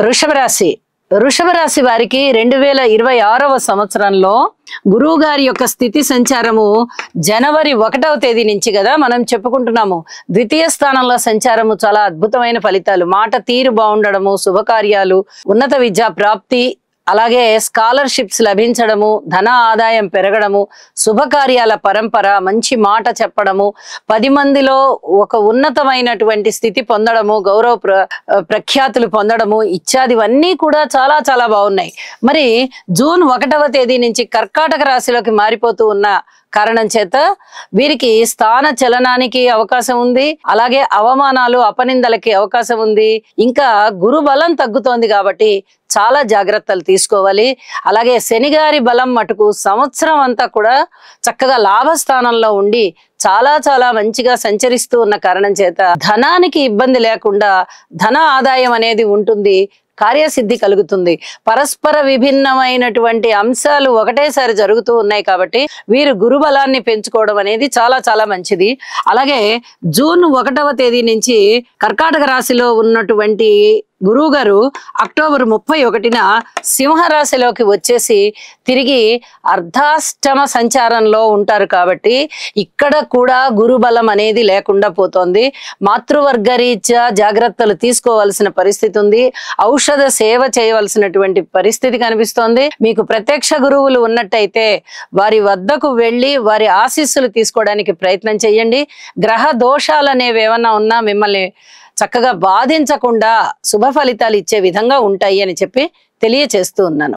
వృషభ రాశి వృషభ రాశి వారికి 2026వ సంవత్సరంలో గురువు గారి యొక్క స్థితి సంచారము జనవరి 1వ తేదీ నుంచి కదా మనం చెప్పుకుంటున్నాము. ద్వితీయ స్థానంలో సంచారము చాలా అద్భుతమైన ఫలితాలు, మాట తీరు బాగుండడము, శుభకార్యాలు, ఉన్నత విద్యా ప్రాప్తి, అలాగే స్కాలర్షిప్స్ లభించడము, ధన ఆదాయం పెరగడము, శుభకార్యాల పరంపర, మంచి మాట చెప్పడము, 10 మందిలో ఒక ఉన్నతమైనటువంటి స్థితి పొందడము, గౌరవ ప్రఖ్యాతులు పొందడము ఇత్యాదివన్నీ కూడా చాలా చాలా బాగున్నాయి. మరి జూన్ 1వ తేదీ నుంచి కర్కాటక రాశిలోకి మారిపోతూ ఉన్న కారణం చేత వీరికి స్థాన చలనానికి అవకాశం ఉంది, అలాగే అవమానాలు అపనిందలకి అవకాశం ఉంది. ఇంకా గురు బలం తగ్గుతోంది కాబట్టి చాలా జాగ్రత్తలు తీసుకోవాలి. అలాగే శనిగారి బలం మటుకు సంవత్సరం అంతా కూడా చక్కగా లాభస్థానంలో ఉండి చాలా చాలా మంచిగా సంచరిస్తూ ఉన్న కారణం చేత ధనానికి ఇబ్బంది లేకుండా ధన ఆదాయం అనేది ఉంటుంది, కార్యసిద్ధి కలుగుతుంది. పరస్పర విభిన్నమైనటువంటి అంశాలు ఒకటేసారి జరుగుతూ ఉన్నాయి కాబట్టి వీరు గురుబలాన్ని పెంచుకోవడం అనేది చాలా చాలా మంచిది. అలాగే జూన్ 1వ తేదీ నుంచి కర్కాటక రాశిలో ఉన్నటువంటి గురువు గారు అక్టోబర్ 31న సింహరాశిలోకి వచ్చేసి తిరిగి అర్ధాష్టమ సంచారంలో ఉంటారు కాబట్టి ఇక్కడ కూడా గురుబలం అనేది లేకుండా పోతోంది. మాతృవర్గ రీత్యా జాగ్రత్తలు తీసుకోవాల్సిన పరిస్థితి ఉంది, ఔషధ సేవ చేయవలసినటువంటి పరిస్థితి కనిపిస్తోంది. మీకు ప్రత్యక్ష గురువులు ఉన్నట్టయితే వారి వద్దకు వెళ్ళి వారి ఆశీస్సులు తీసుకోవడానికి ప్రయత్నం చేయండి. గ్రహ దోషాలు అనేవి ఏమన్నా ఉన్నా మిమ్మల్ని చక్కగా బాధించకుండా శుభ ఫలితాలు ఇచ్చే విధంగా ఉంటాయి అని చెప్పి తెలియచేస్తూ ఉన్నాను.